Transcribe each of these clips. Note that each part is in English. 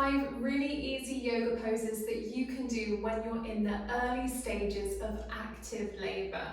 5 really easy yoga poses that you can do when you're in the early stages of active labour.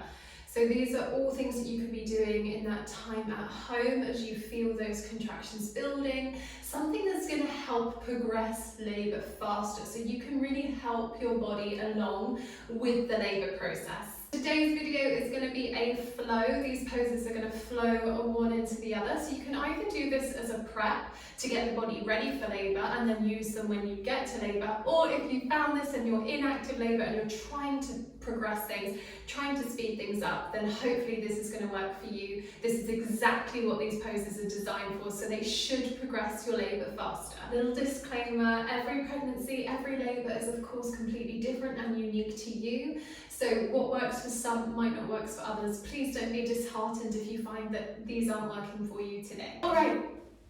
So these are all things that you can be doing in that time at home as you feel those contractions building, something that's going to help progress labour faster, so you can really help your body along with the labour process. Today's video is going to be a flow. These poses are going to flow one into the other, so you can either do this as a prep to get the body ready for labour and then use them when you get to labour, or if you found this and you're in active labour and you're trying to progress things, trying to speed things up, then hopefully this is going to work for you. This is exactly what these poses are designed for, so they should progress your labour faster. Little disclaimer, every pregnancy, every labour is of course completely different and unique to you. So what works for some might not work for others. Please don't be disheartened if you find that these aren't working for you today. All right,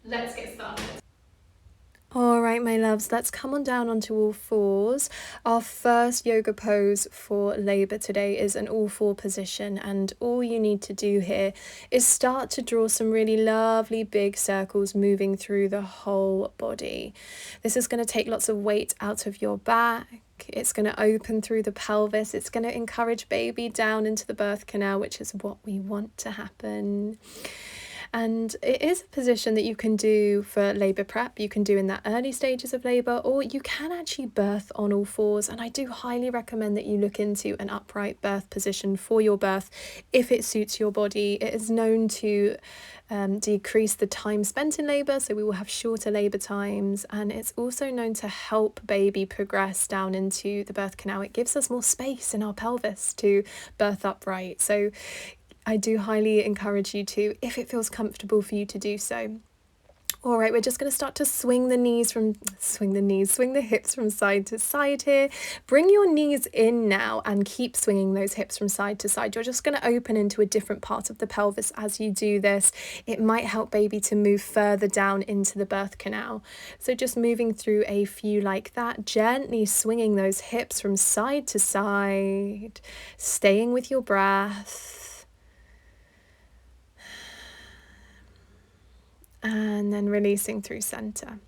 let's get started. All right, my loves, let's come on down onto all fours. Our first yoga pose for labour today is an all four position, and all you need to do here is start to draw some really lovely big circles moving through the whole body. This is going to take lots of weight out of your back. It's going to open through the pelvis. It's going to encourage baby down into the birth canal, which is what we want to happen. And it is a position that you can do for labour prep. You can do in the early stages of labour, or you can actually birth on all fours. And I do highly recommend that you look into an upright birth position for your birth if it suits your body. It is known to decrease the time spent in labour, so we will have shorter labour times, and it's also known to help baby progress down into the birth canal. It gives us more space in our pelvis to birth upright. So I do highly encourage you to, if it feels comfortable for you to do so. All right, we're just going to start to swing the hips from side to side here. Bring your knees in now and keep swinging those hips from side to side. You're just going to open into a different part of the pelvis as you do this. It might help baby to move further down into the birth canal. So just moving through a few like that, gently swinging those hips from side to side, staying with your breath. And then releasing through center.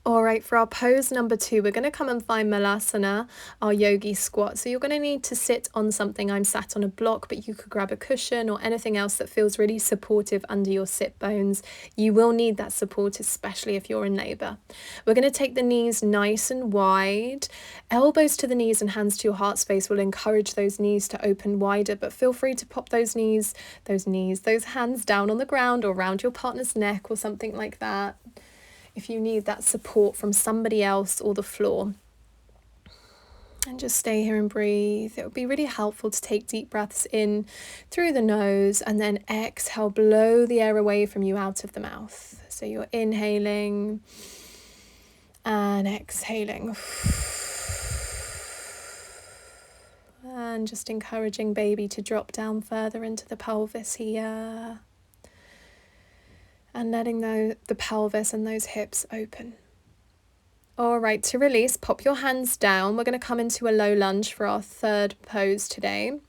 All right, for our pose number 2, we're going to come and find Malasana, our yogi squat. So you're going to need to sit on something. I'm sat on a block, but you could grab a cushion or anything else that feels really supportive under your sit bones. You will need that support, especially if you're in labour. We're going to take the knees nice and wide. Elbows to the knees and hands to your heart space will encourage those knees to open wider, but feel free to pop those hands down on the ground or around your partner's neck or something like that, if you need that support from somebody else or the floor. And just stay here and breathe. It would be really helpful to take deep breaths in through the nose and then exhale, blow the air away from you out of the mouth. So you're inhaling and exhaling. And just encouraging baby to drop down further into the pelvis here. And letting the pelvis and those hips open. All right, to release, pop your hands down. We're going to come into a low lunge for our third pose today.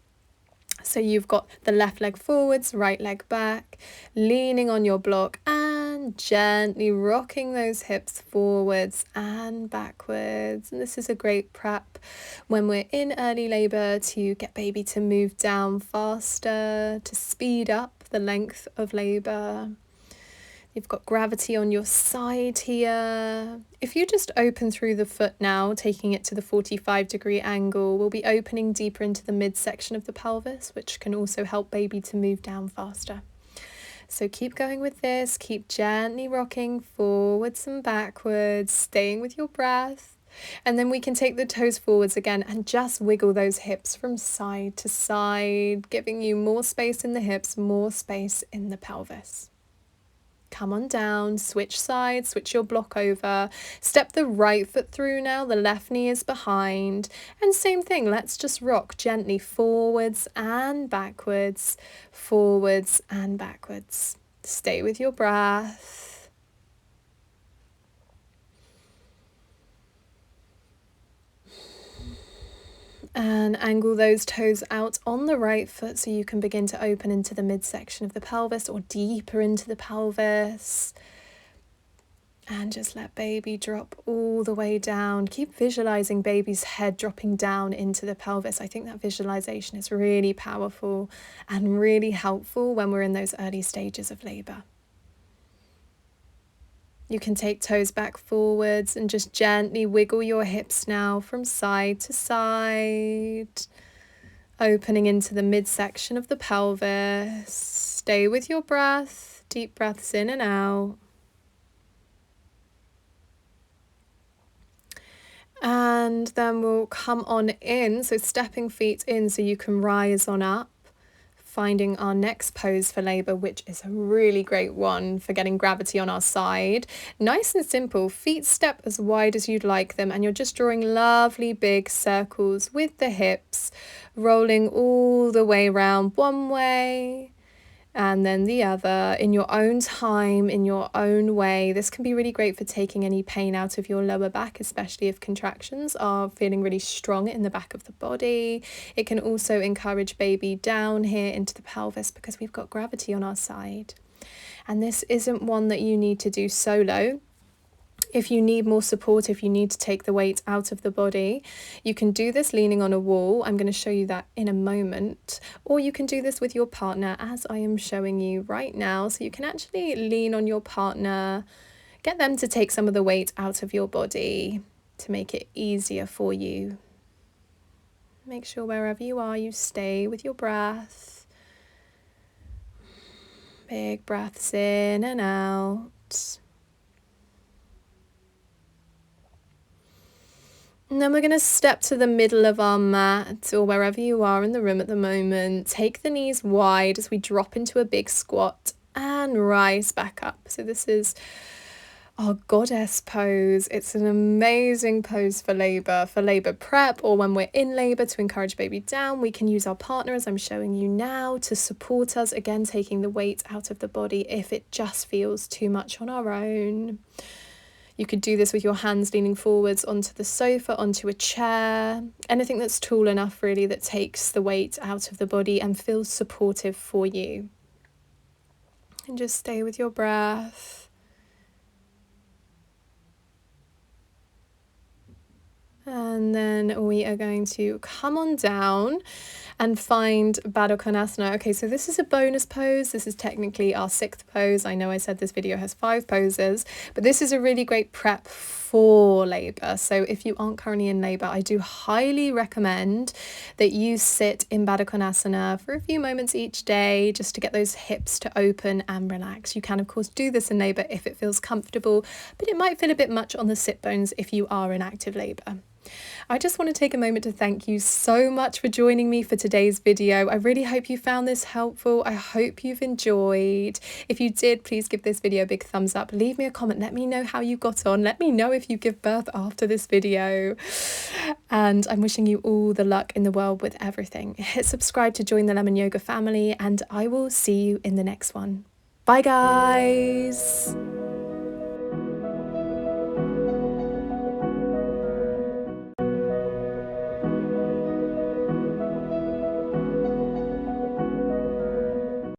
So you've got the left leg forwards, right leg back, leaning on your block and gently rocking those hips forwards and backwards. And this is a great prep when we're in early labour to get baby to move down faster, to speed up the length of labour. You've got gravity on your side here. If you just open through the foot now, taking it to the 45-degree angle, we'll be opening deeper into the midsection of the pelvis, which can also help baby to move down faster. So keep going with this. Keep gently rocking forwards and backwards, staying with your breath. And then we can take the toes forwards again and just wiggle those hips from side to side, giving you more space in the hips, more space in the pelvis. Come on down, switch sides, switch your block over, step the right foot through now, the left knee is behind, and same thing, let's just rock gently forwards and backwards, forwards and backwards. Stay with your breath. And angle those toes out on the right foot so you can begin to open into the midsection of the pelvis or deeper into the pelvis. And just let baby drop all the way down. Keep visualizing baby's head dropping down into the pelvis. I think that visualization is really powerful and really helpful when we're in those early stages of labor. You can take toes back forwards and just gently wiggle your hips now from side to side, opening into the midsection of the pelvis. Stay with your breath, deep breaths in and out. And then we'll come on in, so stepping feet in so you can rise on up, finding our next pose for labour, which is a really great one for getting gravity on our side. Nice and simple, feet step as wide as you'd like them, and you're just drawing lovely big circles with the hips, rolling all the way round one way and then the other in your own time, in your own way. This can be really great for taking any pain out of your lower back, especially if contractions are feeling really strong in the back of the body. It can also encourage baby down here into the pelvis because we've got gravity on our side. And this isn't one that you need to do solo. If you need more support, if you need to take the weight out of the body, you can do this leaning on a wall. I'm going to show you that in a moment. Or you can do this with your partner, as I am showing you right now. So you can actually lean on your partner, get them to take some of the weight out of your body to make it easier for you. Make sure wherever you are, you stay with your breath. Big breaths in and out. And then we're going to step to the middle of our mat or wherever you are in the room at the moment. Take the knees wide as we drop into a big squat and rise back up. So this is our goddess pose. It's an amazing pose for labor prep, or when we're in labor to encourage baby down. We can use our partner, as I'm showing you now, to support us, again taking the weight out of the body if it just feels too much on our own. You could do this with your hands leaning forwards onto the sofa, onto a chair, anything that's tall enough really that takes the weight out of the body and feels supportive for you. And just stay with your breath. And then we are going to come on down and find Baddha Konasana. Okay, so this is a bonus pose. This is technically our 6th pose. I know I said this video has 5 poses, but this is a really great prep for labour. So if you aren't currently in labour, I do highly recommend that you sit in Baddha Konasana for a few moments each day just to get those hips to open and relax. You can of course do this in labour if it feels comfortable, but it might feel a bit much on the sit bones if you are in active labour. I just want to take a moment to thank you so much for joining me for today's video. I really hope you found this helpful. I hope you've enjoyed. If you did, please give this video a big thumbs up. Leave me a comment. Let me know how you got on. Let me know if you give birth after this video. And I'm wishing you all the luck in the world with everything. Hit subscribe to join the Lemon Yoga family, and I will see you in the next one. Bye guys.